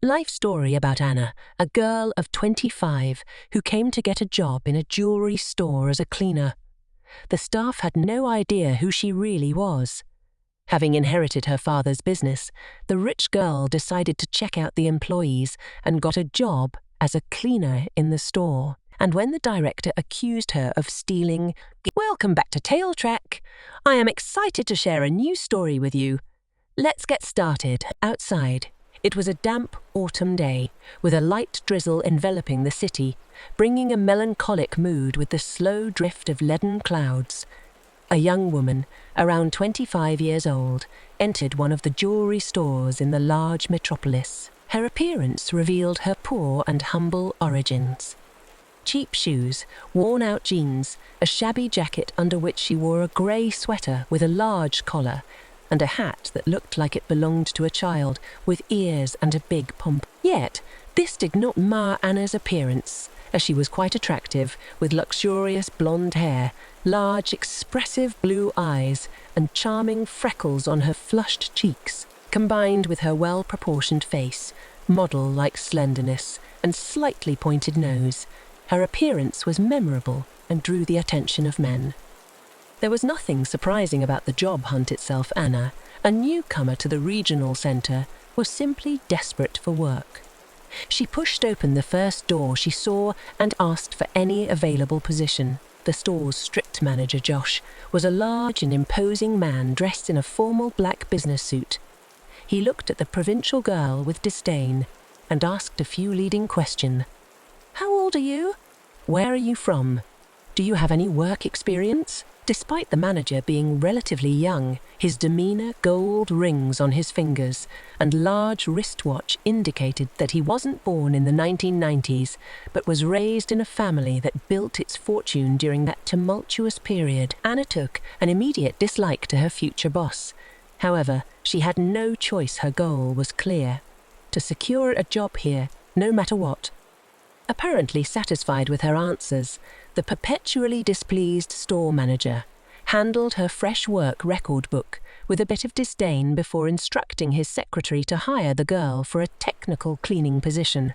Life story about Anna, a girl of 25 who came to get a job in a jewelry store as a cleaner. The staff had no idea who she really was. Having inherited her father's business, the rich girl decided to check out the employees and got a job as a cleaner in the store. And when the director accused her of stealing, "Welcome back to Tail Track. I am excited to share a new story with you. Let's get started." Outside, it was a damp autumn day, with a light drizzle enveloping the city, bringing a melancholic mood with the slow drift of leaden clouds. A young woman, around 25 years old, entered one of the jewelry stores in the large metropolis. Her appearance revealed her poor and humble origins. Cheap shoes, worn-out jeans, a shabby jacket under which she wore a grey sweater with a large collar, and a hat that looked like it belonged to a child, with ears and a big pomp. Yet, this did not mar Anna's appearance, as she was quite attractive, with luxurious blonde hair, large, expressive blue eyes, and charming freckles on her flushed cheeks, combined with her well-proportioned face, model-like slenderness, and slightly pointed nose. Her appearance was memorable and drew the attention of men. There was nothing surprising about the job hunt itself. Anna, a newcomer to the regional centre, was simply desperate for work. She pushed open the first door she saw and asked for any available position. The store's strict manager, Josh, was a large and imposing man dressed in a formal black business suit. He looked at the provincial girl with disdain and asked a few leading questions. "How old are you? Where are you from? Do you have any work experience?" Despite the manager being relatively young, his demeanour, gold rings on his fingers, and large wristwatch indicated that he wasn't born in the 1990s, but was raised in a family that built its fortune during that tumultuous period. Anna took an immediate dislike to her future boss. However, she had no choice. Her goal was clear: to secure a job here, no matter what. Apparently satisfied with her answers, the perpetually displeased store manager handled her fresh work record book with a bit of disdain before instructing his secretary to hire the girl for a technical cleaning position.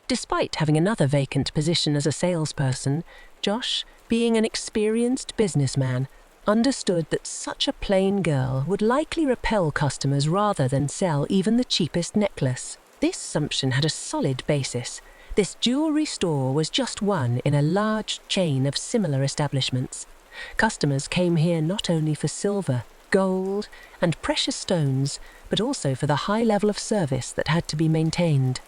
Despite having another vacant position as a salesperson, Josh, being an experienced businessman, understood that such a plain girl would likely repel customers rather than sell even the cheapest necklace. This assumption had a solid basis. This jewelry store was just one in a large chain of similar establishments. Customers came here not only for silver, gold, and precious stones, but also for the high level of service that had to be maintained.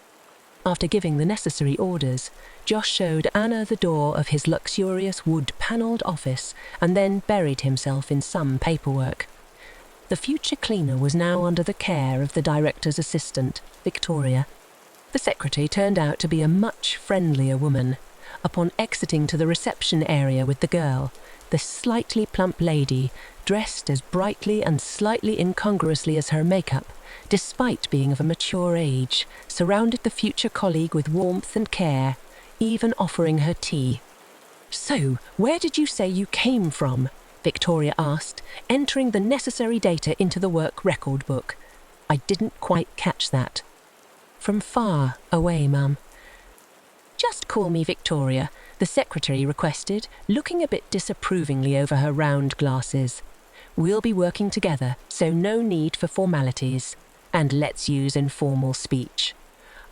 After giving the necessary orders, Josh showed Anna the door of his luxurious wood-panelled office and then buried himself in some paperwork. The future cleaner was now under the care of the director's assistant, Victoria. The secretary turned out to be a much friendlier woman. Upon exiting to the reception area with the girl, the slightly plump lady, dressed as brightly and slightly incongruously as her makeup, despite being of a mature age, surrounded the future colleague with warmth and care, even offering her tea. "So, where did you say you came from?" Victoria asked, entering the necessary data into the work record book. "I didn't quite catch that." "From far away, Mum." "Just call me Victoria," the secretary requested, looking a bit disapprovingly over her round glasses. "We'll be working together, so no need for formalities. And let's use informal speech.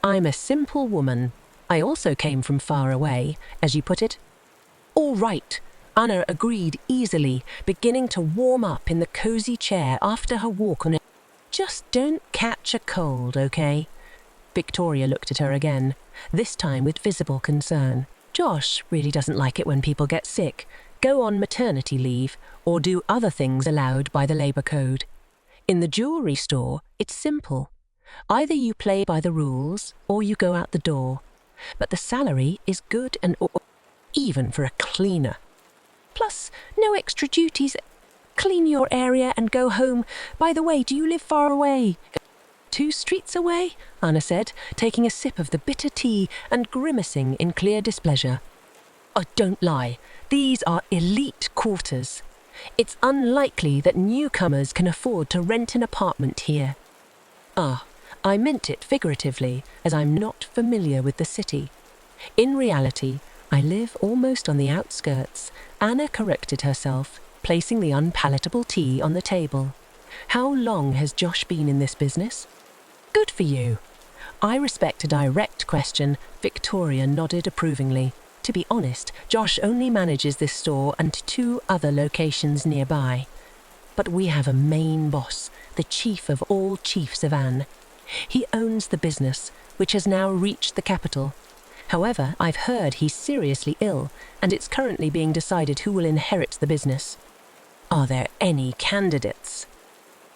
I'm a simple woman. I also came from far away, as you put it." "All right," Anna agreed easily, beginning to warm up in the cosy chair after her walk on it. "Just don't catch a cold, okay?" Victoria looked at her again, this time with visible concern. "Josh really doesn't like it when people get sick, go on maternity leave, or do other things allowed by the Labour Code. In the jewelry store, it's simple. Either you play by the rules, or you go out the door. But the salary is good and even for a cleaner. Plus, no extra duties. Clean your area and go home. By the way, do you live far away?" "2 streets away," Anna said, taking a sip of the bitter tea and grimacing in clear displeasure. "Oh, don't lie. These are elite quarters. It's unlikely that newcomers can afford to rent an apartment here." "Ah, I meant it figuratively, as I'm not familiar with the city. In reality, I live almost on the outskirts. Anna corrected herself, placing the unpalatable tea on the table. How long has Josh been in this business? Good for you. I respect a direct question. Victoria nodded approvingly. To be honest, Josh only manages this store and 2 other locations nearby. But we have a main boss, the chief of all chiefs of Anne. He owns the business, which has now reached the capital. However, I've heard he's seriously ill, and it's currently being decided who will inherit the business. Are there any candidates?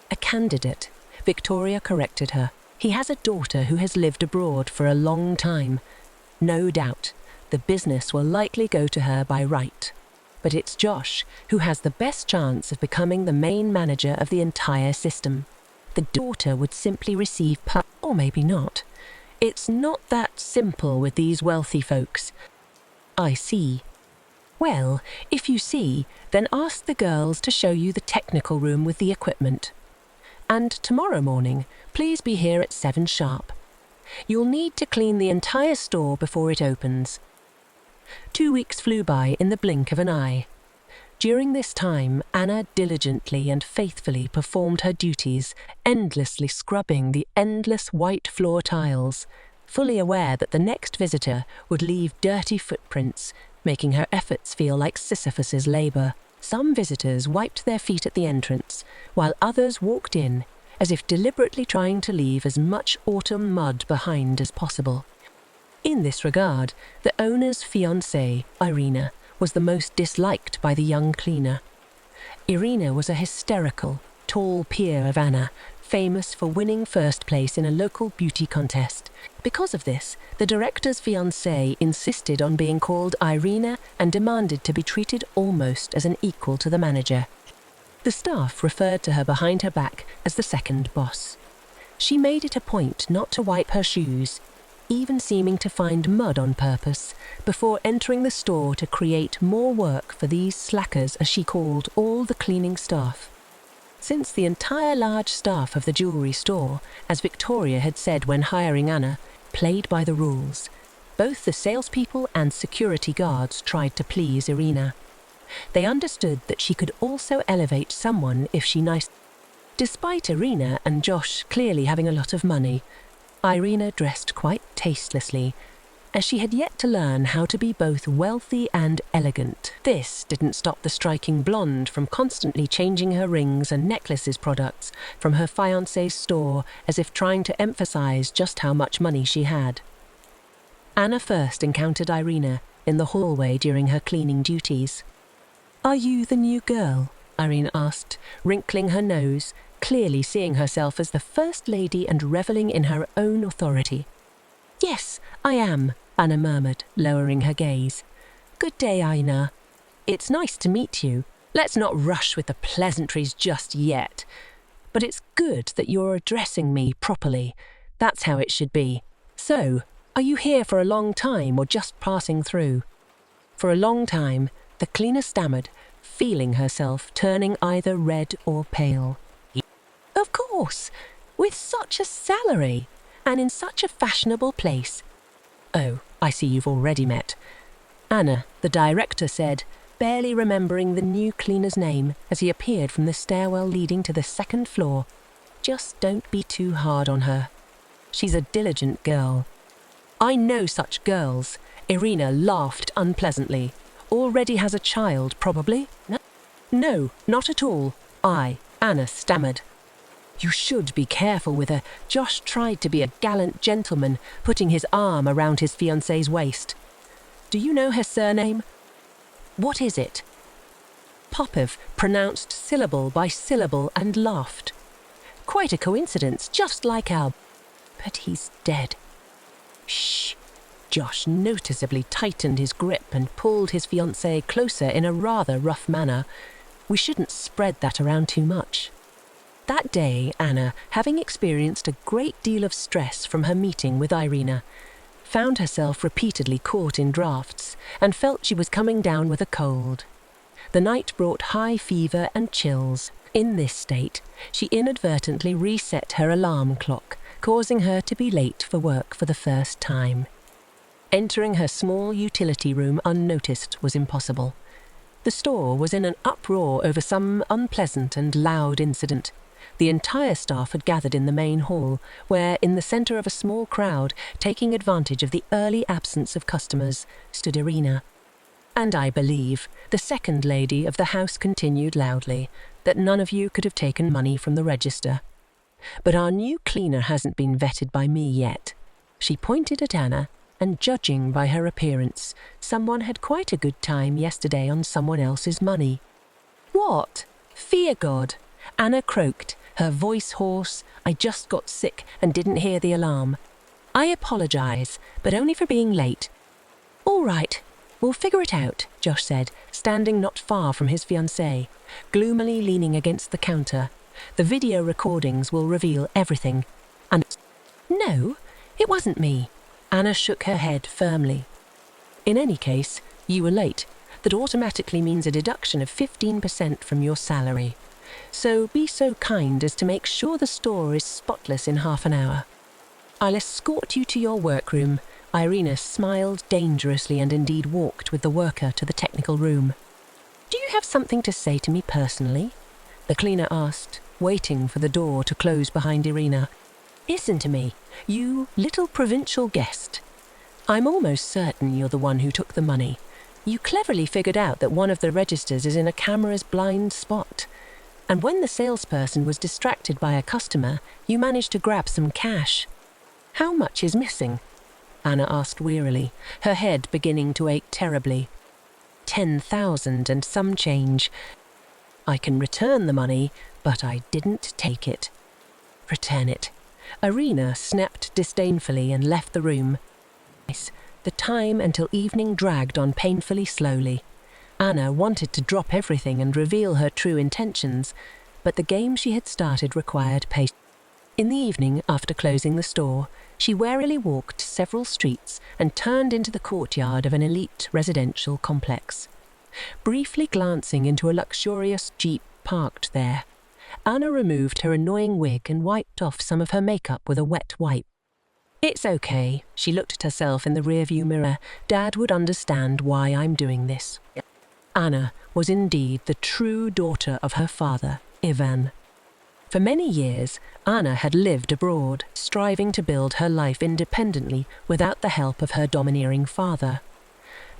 A candidate, Victoria corrected her. He has a daughter who has lived abroad for a long time. No doubt, the business will likely go to her by right. But it's Josh who has the best chance of becoming the main manager of the entire system. The daughter would simply receive or maybe not. It's not that simple with these wealthy folks. I see. Well, if you see, then ask the girls to show you the technical room with the equipment. And tomorrow morning, please be here at 7 sharp. You'll need to clean the entire store before it opens. 2 weeks flew by in the blink of an eye. During this time, Anna diligently and faithfully performed her duties, endlessly scrubbing the endless white floor tiles, fully aware that the next visitor would leave dirty footprints, making her efforts feel like Sisyphus's labor. Some visitors wiped their feet at the entrance, while others walked in, as if deliberately trying to leave as much autumn mud behind as possible. In this regard, the owner's fiancée, Irina, was the most disliked by the young cleaner. Irina was a hysterical, tall peer of Anna, famous for winning first place in a local beauty contest. Because of this, the director's fiancée insisted on being called Irina and demanded to be treated almost as an equal to the manager. The staff referred to her behind her back as the second boss. She made it a point not to wipe her shoes, even seeming to find mud on purpose, before entering the store to create more work for these slackers, as she called all the cleaning staff. Since the entire large staff of the jewellery store, as Victoria had said when hiring Anna, played by the rules, both the salespeople and security guards tried to please Irina. They understood that she could also elevate someone if she Despite Irina and Josh clearly having a lot of money, Irina dressed quite tastelessly, as she had yet to learn how to be both wealthy and elegant. This didn't stop the striking blonde from constantly changing her rings and necklaces products from her fiancé's store, as if trying to emphasize just how much money she had. Anna first encountered Irina in the hallway during her cleaning duties. "Are you the new girl?" Irina asked, wrinkling her nose, clearly seeing herself as the first lady and reveling in her own authority. "Yes, I am," Anna murmured, lowering her gaze. "Good day, Aina. It's nice to meet you. Let's not rush with the pleasantries just yet. But it's good that you're addressing me properly. That's how it should be. So, are you here for a long time or just passing through?" For a long time, the cleaner stammered, feeling herself turning either red or pale. "Of course, with such a salary, and in such a fashionable place." "Oh, I see you've already met." Anna, the director, said, barely remembering the new cleaner's name as he appeared from the stairwell leading to the second floor. "Just don't be too hard on her. She's a diligent girl." "I know such girls." Irina laughed unpleasantly. "Already has a child, probably?" No, not at all. Anna stammered. "You should be careful with her." Josh tried to be a gallant gentleman, putting his arm around his fiancée's waist. "Do you know her surname?" "What is it?" Popov pronounced syllable by syllable and laughed. "Quite a coincidence, just like our... But he's dead." "Shh." Josh noticeably tightened his grip and pulled his fiancée closer in a rather rough manner. "We shouldn't spread that around too much." That day, Anna, having experienced a great deal of stress from her meeting with Irina, found herself repeatedly caught in drafts and felt she was coming down with a cold. The night brought high fever and chills. In this state, she inadvertently reset her alarm clock, causing her to be late for work for the first time. Entering her small utility room unnoticed was impossible. The store was in an uproar over some unpleasant and loud incident. The entire staff had gathered in the main hall, where, in the centre of a small crowd, taking advantage of the early absence of customers, stood Irina. "And I believe," the second lady of the house continued loudly, "that none of you could have taken money from the register. But our new cleaner hasn't been vetted by me yet." She pointed at Anna, and judging by her appearance, someone had quite a good time yesterday on someone else's money. "What? Fear God!" Anna croaked, her voice hoarse. "I just got sick and didn't hear the alarm. I apologize, but only for being late." "All right, we'll figure it out," Josh said, standing not far from his fiancée, gloomily leaning against the counter. "The video recordings will reveal everything." And "No, it wasn't me." Anna shook her head firmly. "In any case, you were late. That automatically means a deduction of 15% from your salary. So be so kind as to make sure the store is spotless in half an hour. I'll escort you to your workroom." Irina smiled dangerously and indeed walked with the worker to the technical room. "Do you have something to say to me personally?" the cleaner asked, waiting for the door to close behind Irina. "Listen to me, you little provincial guest. I'm almost certain you're the one who took the money. You cleverly figured out that one of the registers is in a camera's blind spot. And when the salesperson was distracted by a customer, you managed to grab some cash. How much is missing?" Anna asked wearily, her head beginning to ache terribly. 10,000 and some change. "I can return the money, but I didn't take it." "Return it." Irina snapped disdainfully and left the room. The time until evening dragged on painfully slowly. Anna wanted to drop everything and reveal her true intentions, but the game she had started required patience. In the evening, after closing the store, she warily walked several streets and turned into the courtyard of an elite residential complex. Briefly glancing into a luxurious jeep parked there, Anna removed her annoying wig and wiped off some of her makeup with a wet wipe. "It's okay," she looked at herself in the rearview mirror. "Dad would understand why I'm doing this." Anna was indeed the true daughter of her father, Ivan. For many years, Anna had lived abroad, striving to build her life independently without the help of her domineering father.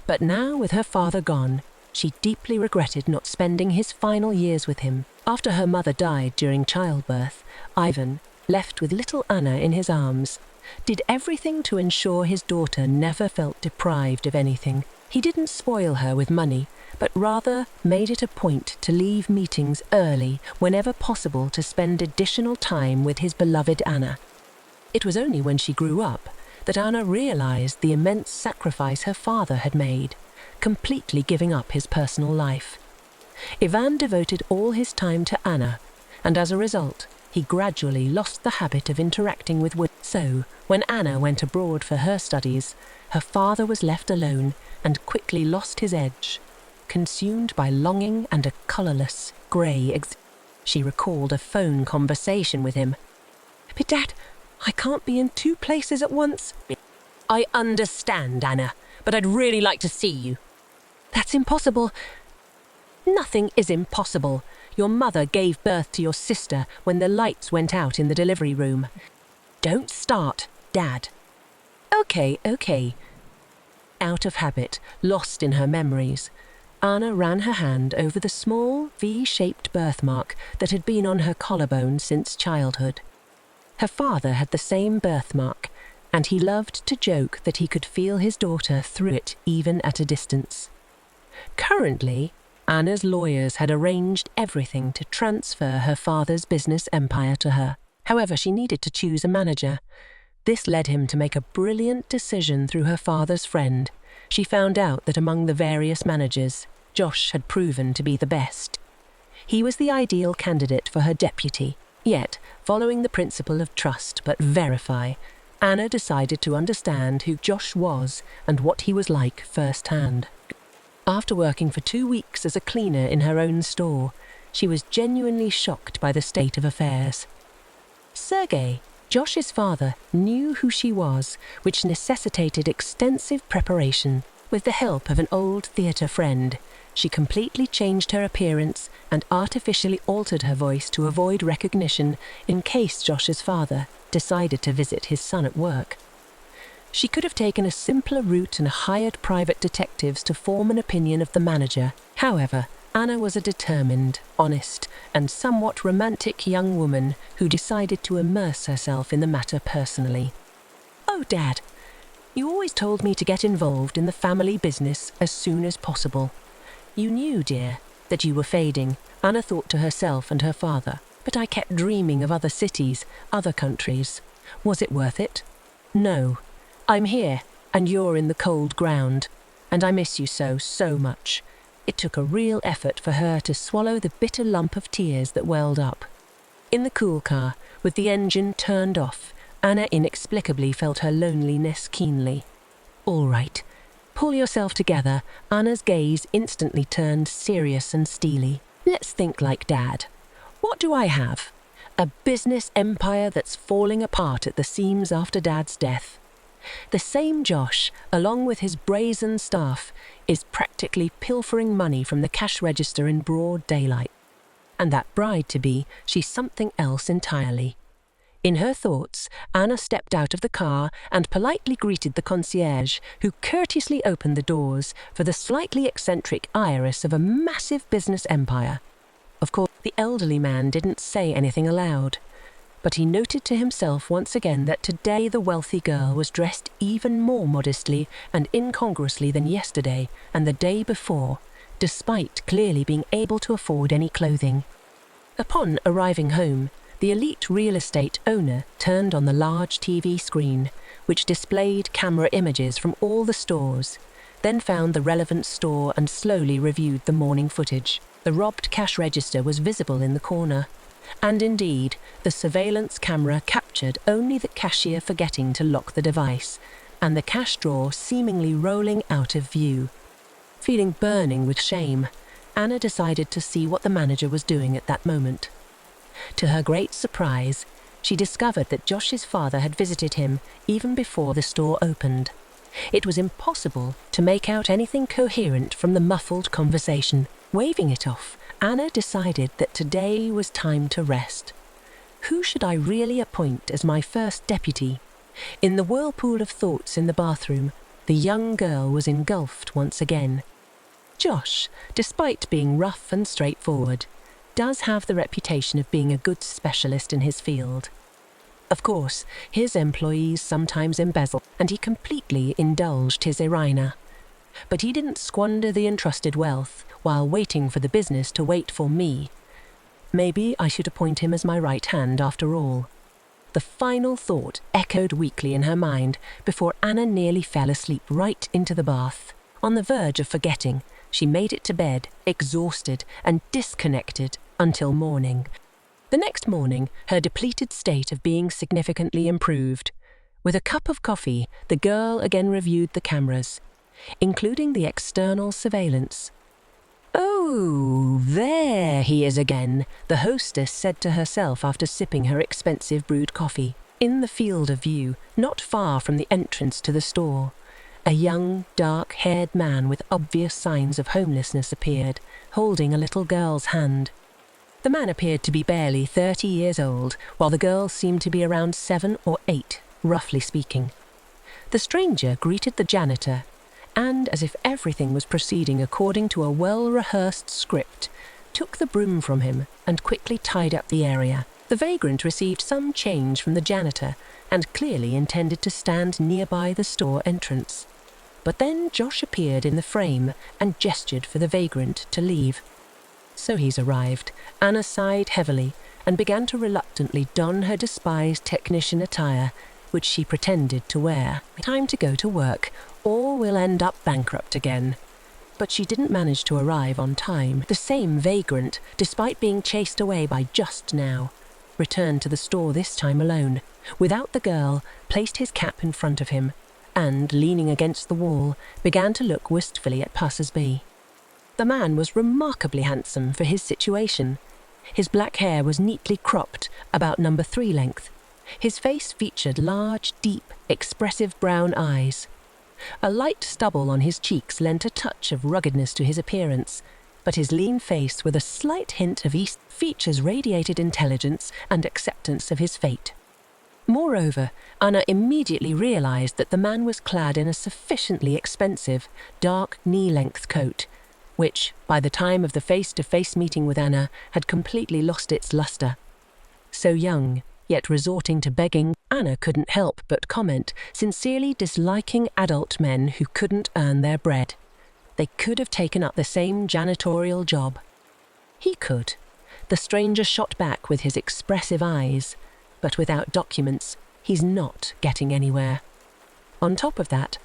But now, with her father gone, she deeply regretted not spending his final years with him. After her mother died during childbirth, Ivan, left with little Anna in his arms, did everything to ensure his daughter never felt deprived of anything. He didn't spoil her with money, but rather made it a point to leave meetings early whenever possible to spend additional time with his beloved Anna. It was only when she grew up that Anna realized the immense sacrifice her father had made, completely giving up his personal life. Ivan devoted all his time to Anna, and as a result, he gradually lost the habit of interacting with women. So, when Anna went abroad for her studies, her father was left alone and quickly lost his edge, consumed by longing and a colourless, grey She recalled a phone conversation with him. "But Dad, I can't be in two places at once." "I understand, Anna, but I'd really like to see you." "That's impossible." "Nothing is impossible. Your mother gave birth to your sister when the lights went out in the delivery room." "Don't start, Dad." Okay. Out of habit, lost in her memories, Anna ran her hand over the small, V-shaped birthmark that had been on her collarbone since childhood. Her father had the same birthmark, and he loved to joke that he could feel his daughter through it even at a distance. Currently, Anna's lawyers had arranged everything to transfer her father's business empire to her. However, she needed to choose a manager. This led him to make a brilliant decision through her father's friend. She found out that among the various managers, Josh had proven to be the best. He was the ideal candidate for her deputy. Yet, following the principle of trust but verify, Anna decided to understand who Josh was and what he was like firsthand. After working for 2 weeks as a cleaner in her own store, she was genuinely shocked by the state of affairs. "Sergei," Josh's father knew who she was, which necessitated extensive preparation. With the help of an old theatre friend, she completely changed her appearance and artificially altered her voice to avoid recognition in case Josh's father decided to visit his son at work. She could have taken a simpler route and hired private detectives to form an opinion of the manager. However, Anna was a determined, honest, and somewhat romantic young woman who decided to immerse herself in the matter personally. "Oh, Dad, you always told me to get involved in the family business as soon as possible. You knew, dear, that you were fading," Anna thought to herself and her father. "But I kept dreaming of other cities, other countries. Was it worth it? No. I'm here, and you're in the cold ground, and I miss you so, so much." It took a real effort for her to swallow the bitter lump of tears that welled up. In the cool car, with the engine turned off, Anna inexplicably felt her loneliness keenly. "All right. Pull yourself together." Anna's gaze instantly turned serious and steely. "Let's think like Dad. What do I have? A business empire that's falling apart at the seams after Dad's death. The same Josh, along with his brazen staff, is practically pilfering money from the cash register in broad daylight. And that bride-to-be, she's something else entirely." In her thoughts, Anna stepped out of the car and politely greeted the concierge, who courteously opened the doors for the slightly eccentric heiress of a massive business empire. Of course, the elderly man didn't say anything aloud, but he noted to himself once again that today the wealthy girl was dressed even more modestly and incongruously than yesterday and the day before, despite clearly being able to afford any clothing. Upon arriving home, the elite real estate owner turned on the large TV screen, which displayed camera images from all the stores, then found the relevant store and slowly reviewed the morning footage. The robbed cash register was visible in the corner, and indeed, the surveillance camera captured only the cashier forgetting to lock the device, and the cash drawer seemingly rolling out of view. Feeling burning with shame, Anna decided to see what the manager was doing at that moment. To her great surprise, she discovered that Josh's father had visited him even before the store opened. It was impossible to make out anything coherent from the muffled conversation. Waving it off, Anna decided that today was time to rest. Who should I really appoint as my first deputy? In the whirlpool of thoughts in the bathroom, the young girl was engulfed once again. Josh, despite being rough and straightforward, does have the reputation of being a good specialist in his field. Of course, his employees sometimes embezzle, and he completely indulged his Irina. But he didn't squander the entrusted wealth while waiting for the business to wait for me. Maybe I should appoint him as my right hand after all. The final thought echoed weakly in her mind before Anna nearly fell asleep right into the bath. On the verge of forgetting, she made it to bed, exhausted and disconnected, until morning. The next morning, her depleted state of being significantly improved. With a cup of coffee, the girl again reviewed the cameras, including the external surveillance. "Oh, there he is again," the hostess said to herself after sipping her expensive brewed coffee. In the field of view, not far from the entrance to the store, a young, dark-haired man with obvious signs of homelessness appeared, holding a little girl's hand. The man appeared to be barely 30 years old, while the girl seemed to be around 7 or 8, roughly speaking. The stranger greeted the janitor, and, as if everything was proceeding according to a well-rehearsed script, took the broom from him and quickly tied up the area. The vagrant received some change from the janitor and clearly intended to stand nearby the store entrance. But then Josh appeared in the frame and gestured for the vagrant to leave. "So he's arrived." Anna sighed heavily and began to reluctantly don her despised technician attire, which she pretended to wear. Time to go to work, or we'll end up bankrupt again. But she didn't manage to arrive on time. The same vagrant, despite being chased away by Just Now, returned to the store this time alone, without the girl, placed his cap in front of him, and, leaning against the wall, began to look wistfully at passers-by. The man was remarkably handsome for his situation. His black hair was neatly cropped, about number 3 length, His face featured large, deep, expressive brown eyes. A light stubble on his cheeks lent a touch of ruggedness to his appearance, but his lean face with a slight hint of East features radiated intelligence and acceptance of his fate. Moreover, Anna immediately realized that the man was clad in a sufficiently expensive, dark knee-length coat, which, by the time of the face-to-face meeting with Anna, had completely lost its luster. So young, yet resorting to begging, Anna couldn't help but comment, sincerely disliking adult men who couldn't earn their bread. They could have taken up the same janitorial job. He could. The stranger shot back with his expressive eyes. But without documents, he's not getting anywhere. On top of that,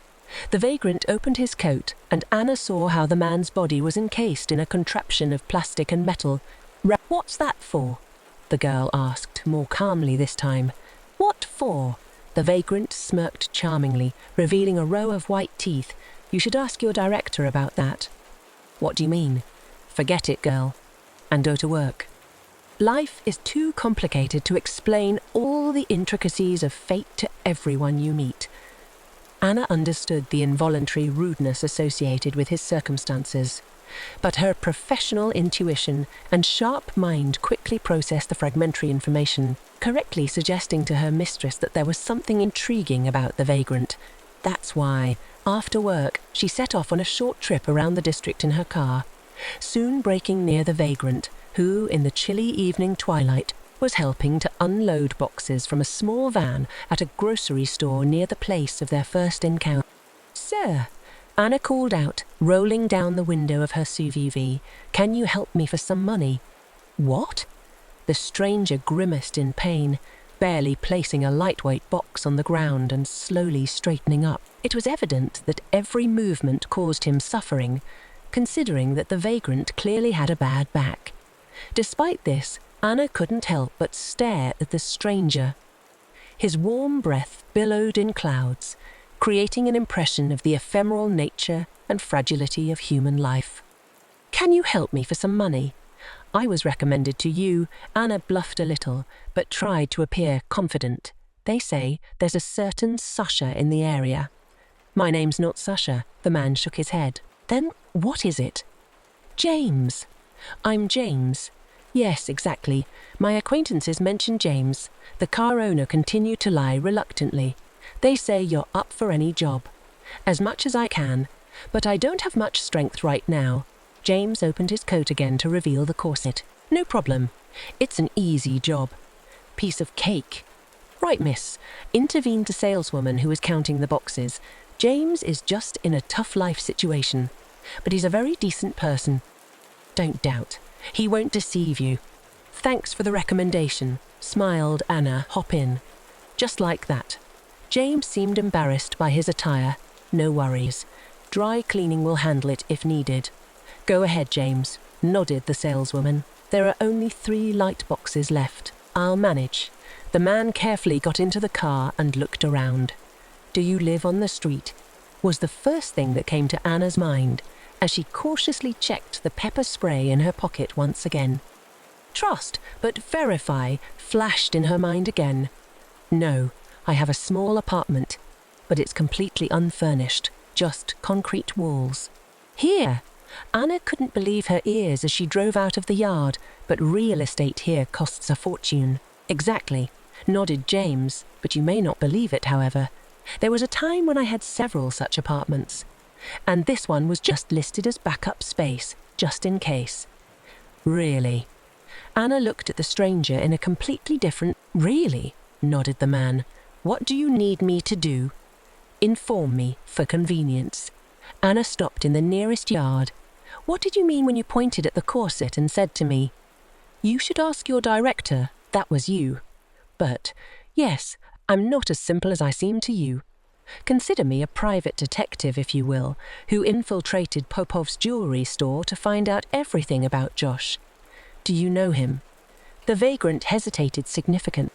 the vagrant opened his coat, and Anna saw how the man's body was encased in a contraption of plastic and metal. "What's that for?" the girl asked, more calmly this time. "What for?" The vagrant smirked charmingly, revealing a row of white teeth. "You should ask your director about that." "What do you mean?" "Forget it, girl, and go to work. Life is too complicated to explain all the intricacies of fate to everyone you meet." Anna understood the involuntary rudeness associated with his circumstances, but her professional intuition and sharp mind quickly processed the fragmentary information, correctly suggesting to her mistress that there was something intriguing about the vagrant. That's why, after work, she set off on a short trip around the district in her car, soon braking near the vagrant, who, in the chilly evening twilight, was helping to unload boxes from a small van at a grocery store near the place of their first encounter. "Sir," Anna called out, rolling down the window of her SUV, "can you help me for some money?" "What?" The stranger grimaced in pain, barely placing a lightweight box on the ground and slowly straightening up. It was evident that every movement caused him suffering, considering that the vagrant clearly had a bad back. Despite this, Anna couldn't help but stare at the stranger. His warm breath billowed in clouds, creating an impression of the ephemeral nature and fragility of human life. "Can you help me for some money?" "I was recommended to you." Anna bluffed a little, but tried to appear confident. "They say there's a certain Sasha in the area." "My name's not Sasha." The man shook his head. "Then what is it?" "James." "I'm James." "Yes, exactly. My acquaintances mentioned James." The car owner continued to lie reluctantly. "They say you're up for any job." "As much as I can, but I don't have much strength right now." James opened his coat again to reveal the corset. "No problem. It's an easy job." "Piece of cake." "Right, miss," intervened the saleswoman who was counting the boxes. "James is just in a tough life situation, but he's a very decent person. Don't doubt. He won't deceive you." "Thanks for the recommendation," smiled Anna. "Hop in." Just like that. James seemed embarrassed by his attire. "No worries. Dry cleaning will handle it if needed." "Go ahead, James," nodded the saleswoman. "There are only 3 light boxes left. I'll manage." The man carefully got into the car and looked around. "Do you live on the street?" was the first thing that came to Anna's mind, as she cautiously checked the pepper spray in her pocket once again. "Trust, but verify," flashed in her mind again. "No, I have a small apartment, but it's completely unfurnished, just concrete walls." "Here!" Anna couldn't believe her ears as she drove out of the yard, but real estate here costs a fortune. "Exactly," nodded James, "but you may not believe it, however. There was a time when I had several such apartments, and this one was just listed as backup space, just in case." "Really?" Anna looked at the stranger in a completely different... "Really?" nodded the man. "What do you need me to do?" "Inform me, for convenience." Anna stopped in the nearest yard. "What did you mean when you pointed at the corset and said to me, 'You should ask your director'? That was you. But, yes, I'm not as simple as I seem to you. Consider me a private detective, if you will, who infiltrated Popov's jewelry store to find out everything about Josh. Do you know him?" The vagrant hesitated significantly.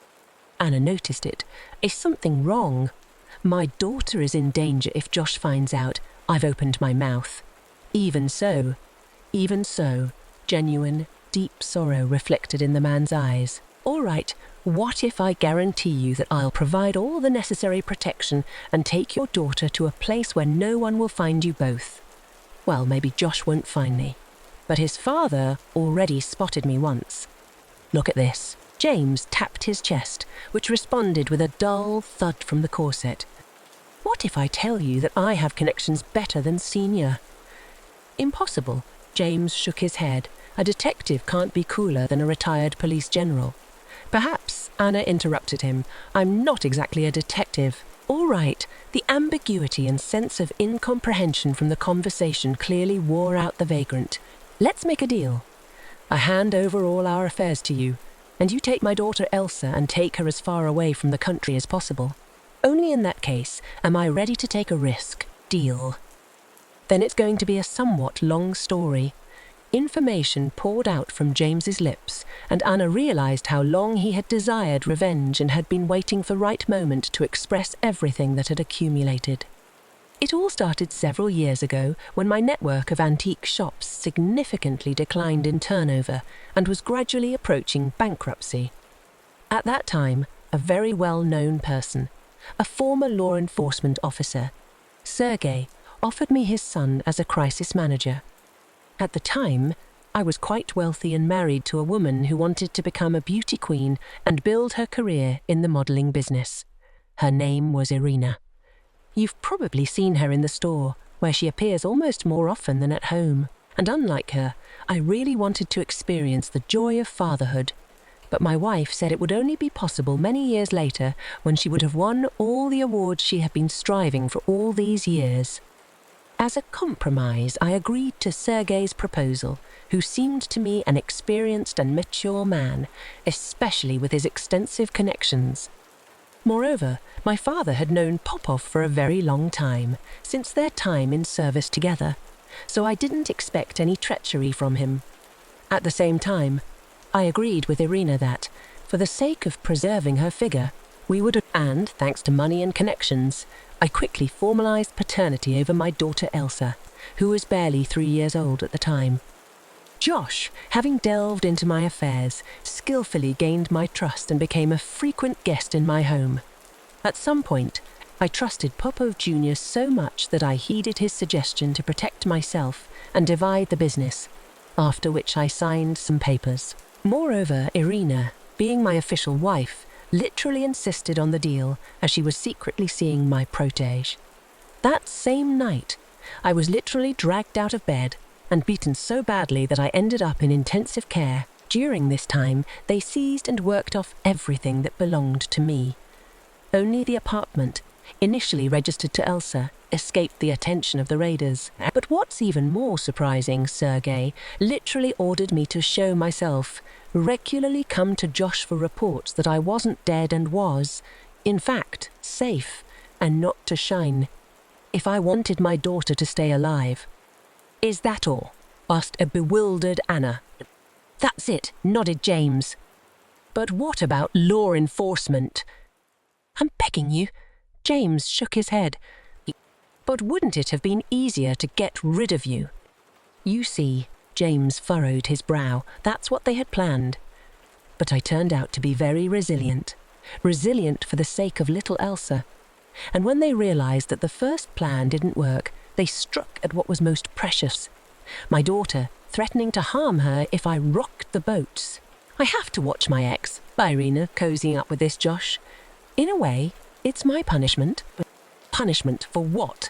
Anna noticed it. "Is something wrong? My daughter is in danger if Josh finds out I've opened my mouth." Even so, genuine, deep sorrow reflected in the man's eyes. "All right, What if I guarantee you that I'll provide all the necessary protection and take your daughter to a place where no one will find you both? Well, maybe Josh won't find me, but his father already spotted me once. Look at this. James tapped his chest, which responded with a dull thud from the corset. What if I tell you that I have connections better than Senior? Impossible. James shook his head. A detective can't be cooler than a retired police general. Perhaps Anna interrupted him. I'm not exactly a detective. All right, the ambiguity and sense of incomprehension from the conversation clearly wore out the vagrant. Let's make a deal. I hand over all our affairs to you, and you take my daughter Elsa and take her as far away from the country as possible. Only in that case am I ready to take a risk. Deal. Then it's going to be a somewhat long story. Information poured out from James's lips, and Anna realized how long he had desired revenge and had been waiting for the right moment to express everything that had accumulated. It all started several years ago when my network of antique shops significantly declined in turnover and was gradually approaching bankruptcy. At that time, a very well-known person, a former law enforcement officer, Sergei, offered me his son as a crisis manager. At the time, I was quite wealthy and married to a woman who wanted to become a beauty queen and build her career in the modelling business. Her name was Irina. You've probably seen her in the store, where she appears almost more often than at home. And unlike her, I really wanted to experience the joy of fatherhood. But my wife said it would only be possible many years later when she would have won all the awards she had been striving for all these years. As a compromise, I agreed to Sergei's proposal, who seemed to me an experienced and mature man, especially with his extensive connections. Moreover, my father had known Popov for a very long time, since their time in service together, so I didn't expect any treachery from him. At the same time, I agreed with Irina that, for the sake of preserving her figure, we would, and thanks to money and connections, I quickly formalized paternity over my daughter Elsa, who was barely 3 years old at the time. Josh, having delved into my affairs, skillfully gained my trust and became a frequent guest in my home. At some point, I trusted Popov Jr. so much that I heeded his suggestion to protect myself and divide the business, after which I signed some papers. Moreover, Irina, being my official wife, literally insisted on the deal as she was secretly seeing my protege. That same night, I was literally dragged out of bed and beaten so badly that I ended up in intensive care. During this time, they seized and worked off everything that belonged to me. Only the apartment, initially registered to Elsa, escaped the attention of the raiders. But what's even more surprising, Sergei literally ordered me to show myself, regularly come to Josh for reports that I wasn't dead and was, in fact, safe, and not to shine, if I wanted my daughter to stay alive. Is that all? Asked a bewildered Anna. That's it, nodded James. But what about law enforcement? I'm begging you. James shook his head. But wouldn't it have been easier to get rid of you? You see, James furrowed his brow. That's what they had planned. But I turned out to be very resilient. Resilient for the sake of little Elsa. And when they realized that the first plan didn't work, they struck at what was most precious. My daughter, threatening to harm her if I rocked the boats. I have to watch my ex, Irina, cozying up with this Josh. In a way, it's my punishment. Punishment for what?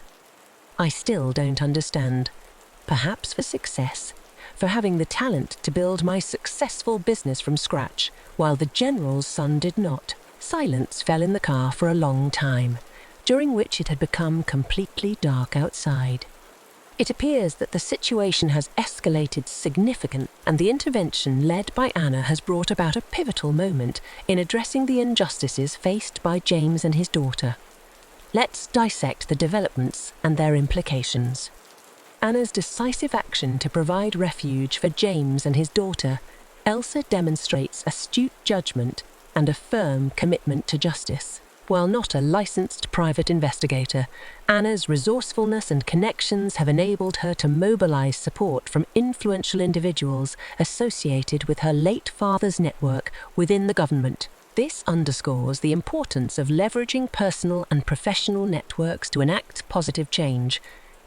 I still don't understand. Perhaps for success. For having the talent to build my successful business from scratch, while the general's son did not. Silence fell in the car for a long time, during which it had become completely dark outside. It appears that the situation has escalated significantly, and the intervention led by Anna has brought about a pivotal moment in addressing the injustices faced by James and his daughter. Let's dissect the developments and their implications. Anna's decisive action to provide refuge for James and his daughter, Elsa, demonstrates astute judgment and a firm commitment to justice. While not a licensed private investigator, Anna's resourcefulness and connections have enabled her to mobilize support from influential individuals associated with her late father's network within the government. This underscores the importance of leveraging personal and professional networks to enact positive change,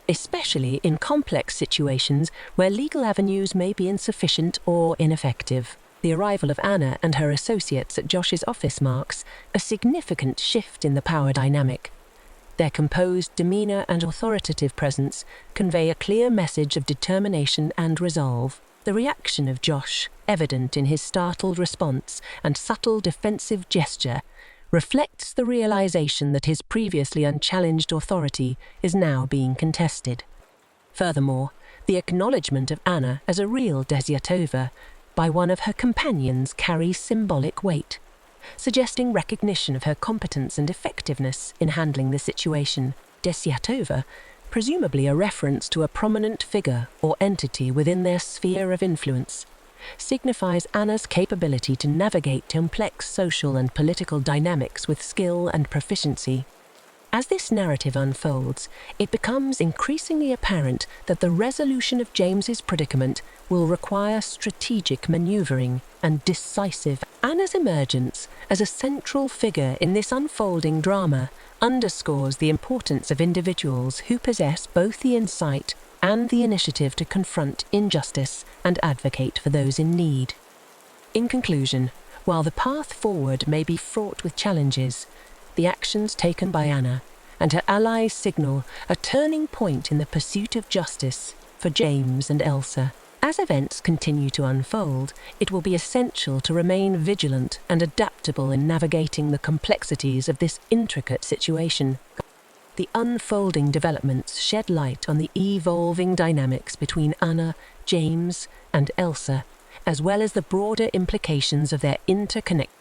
especially in complex situations where legal avenues may be insufficient or ineffective. The arrival of Anna and her associates at Josh's office marks a significant shift in the power dynamic. Their composed demeanor and authoritative presence convey a clear message of determination and resolve. The reaction of Josh, evident in his startled response and subtle defensive gesture, reflects the realization that his previously unchallenged authority is now being contested. Furthermore, the acknowledgement of Anna as a real Desiatova by one of her companions carries symbolic weight, suggesting recognition of her competence and effectiveness in handling the situation. Desiatova, presumably a reference to a prominent figure or entity within their sphere of influence, signifies Anna's capability to navigate complex social and political dynamics with skill and proficiency. As this narrative unfolds, it becomes increasingly apparent that the resolution of James's predicament will require strategic maneuvering and decisive. Anna's emergence as a central figure in this unfolding drama underscores the importance of individuals who possess both the insight and the initiative to confront injustice and advocate for those in need. In conclusion, while the path forward may be fraught with challenges, the actions taken by Anna and her allies signal a turning point in the pursuit of justice for James and Elsa. As events continue to unfold, it will be essential to remain vigilant and adaptable in navigating the complexities of this intricate situation. The unfolding developments shed light on the evolving dynamics between Anna, James, and Elsa, as well as the broader implications of their interconnection.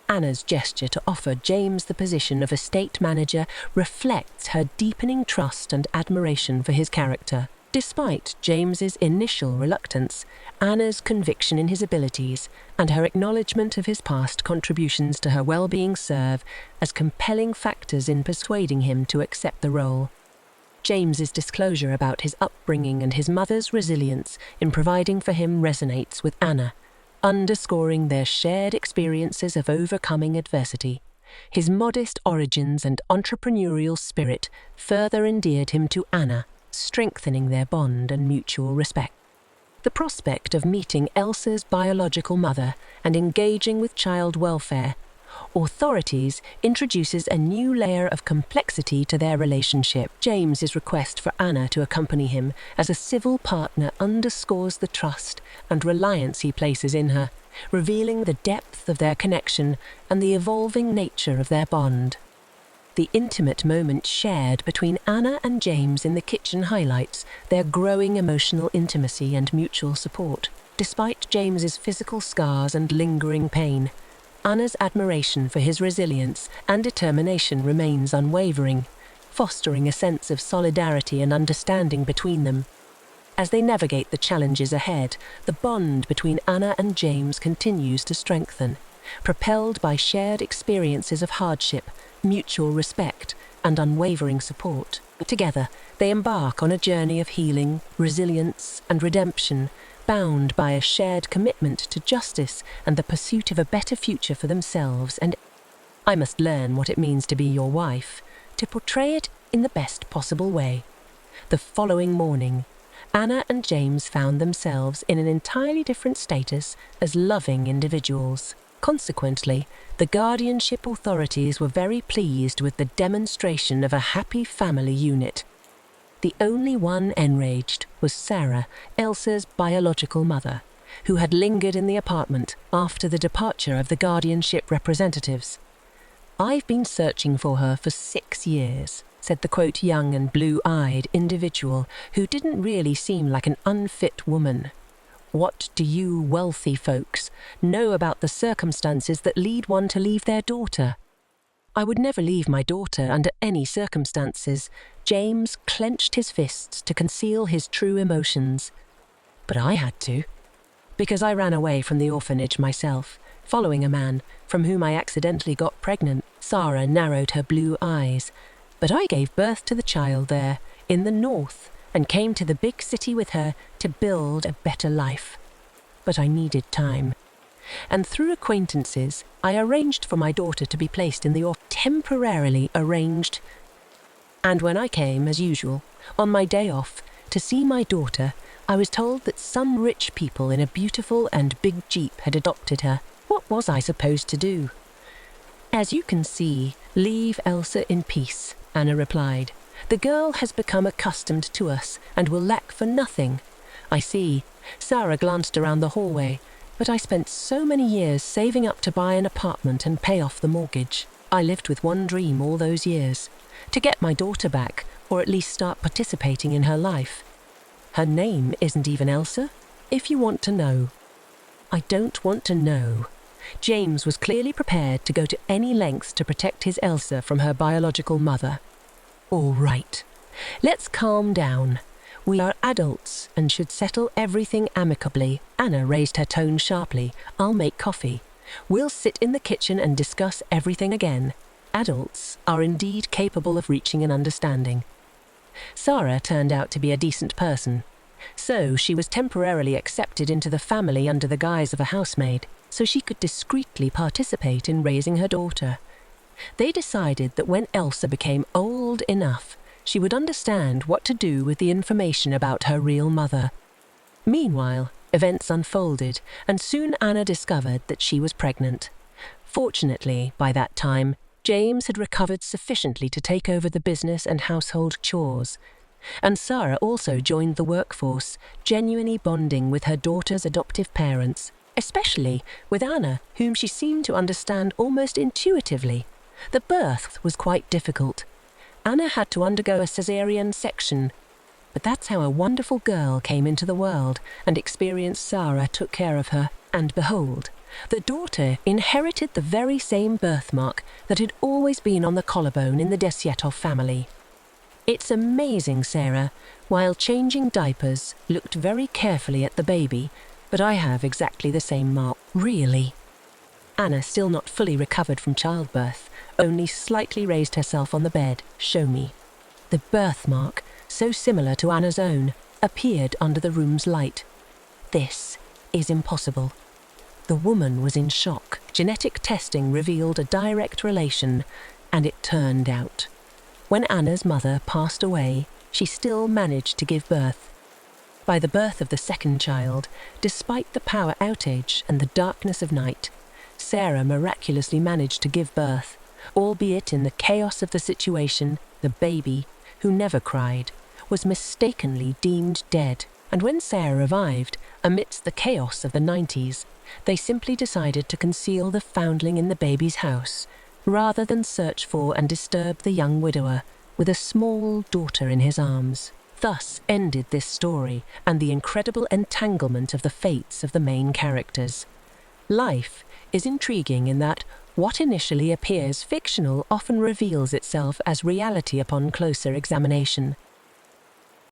Anna's gesture to offer James the position of estate manager reflects her deepening trust and admiration for his character. Despite James's initial reluctance, Anna's conviction in his abilities and her acknowledgement of his past contributions to her well-being serve as compelling factors in persuading him to accept the role. James's disclosure about his upbringing and his mother's resilience in providing for him resonates with Anna, underscoring their shared experiences of overcoming adversity. His modest origins and entrepreneurial spirit further endeared him to Anna, strengthening their bond and mutual respect. The prospect of meeting Elsa's biological mother and engaging with child welfare authorities introduces a new layer of complexity to their relationship. James's request for Anna to accompany him as a civil partner underscores the trust and reliance he places in her, revealing the depth of their connection and the evolving nature of their bond. The intimate moment shared between Anna and James in the kitchen highlights their growing emotional intimacy and mutual support. Despite James's physical scars and lingering pain, Anna's admiration for his resilience and determination remains unwavering, fostering a sense of solidarity and understanding between them. As they navigate the challenges ahead, the bond between Anna and James continues to strengthen, propelled by shared experiences of hardship, mutual respect, and unwavering support. Together, they embark on a journey of healing, resilience, and redemption, bound by a shared commitment to justice and the pursuit of a better future for themselves. And I must learn what it means to be your wife, to portray it in the best possible way. The following morning, Anna and James found themselves in an entirely different status as loving individuals. Consequently, the guardianship authorities were very pleased with the demonstration of a happy family unit. The only one enraged was Sarah, Elsa's biological mother, who had lingered in the apartment after the departure of the guardianship representatives. "I've been searching for her for 6 years," said the quote young and blue-eyed individual who didn't really seem like an unfit woman. "What do you wealthy folks know about the circumstances that lead one to leave their daughter?" "I would never leave my daughter under any circumstances." James clenched his fists to conceal his true emotions. "But I had to, because I ran away from the orphanage myself, following a man from whom I accidentally got pregnant." Sarah narrowed her blue eyes. "But I gave birth to the child there, in the north, and came to the big city with her to build a better life. But I needed time. and through acquaintances, I arranged for my daughter to be placed in the temporarily arranged. And when I came, as usual, on my day off, to see my daughter, I was told that some rich people in a beautiful and big jeep had adopted her. What was I supposed to do? As you can see, leave Elsa in peace, Anna replied. The girl has become accustomed to us and will lack for nothing. I see. Sarah glanced around the hallway. But I spent so many years saving up to buy an apartment and pay off the mortgage. I lived with one dream all those years, to get my daughter back, or at least start participating in her life. Her name isn't even Elsa, if you want to know. I don't want to know. James was clearly prepared to go to any lengths to protect his Elsa from her biological mother. All right, let's calm down. We are adults and should settle everything amicably. Anna raised her tone sharply. I'll make coffee. We'll sit in the kitchen and discuss everything again. Adults are indeed capable of reaching an understanding. Sarah turned out to be a decent person. So she was temporarily accepted into the family under the guise of a housemaid, so she could discreetly participate in raising her daughter. They decided that when Elsa became old enough, she would understand what to do with the information about her real mother. Meanwhile, events unfolded, and soon Anna discovered that she was pregnant. Fortunately, by that time, James had recovered sufficiently to take over the business and household chores. And Sarah also joined the workforce, genuinely bonding with her daughter's adoptive parents, especially with Anna, whom she seemed to understand almost intuitively. The birth was quite difficult. Anna had to undergo a caesarean section, but that's how a wonderful girl came into the world, and experienced Sarah took care of her, and behold, the daughter inherited the very same birthmark that had always been on the collarbone in the Desyatov family. It's amazing Sarah, while changing diapers, looked very carefully at the baby, but I have exactly the same mark. Really? Anna, still not fully recovered from childbirth, only slightly raised herself on the bed. Show me. The birthmark, so similar to Anna's own, appeared under the room's light. This is impossible. The woman was in shock. Genetic testing revealed a direct relation, and it turned out. When Anna's mother passed away, she still managed to give birth. By the birth of the second child, despite the power outage and the darkness of night, Sarah miraculously managed to give birth. Albeit in the chaos of the situation, the baby, who never cried, was mistakenly deemed dead. And when Sarah revived, amidst the chaos of the 90s, they simply decided to conceal the foundling in the baby's house, rather than search for and disturb the young widower with a small daughter in his arms. Thus ended this story and the incredible entanglement of the fates of the main characters. Life is intriguing in that what initially appears fictional often reveals itself as reality upon closer examination.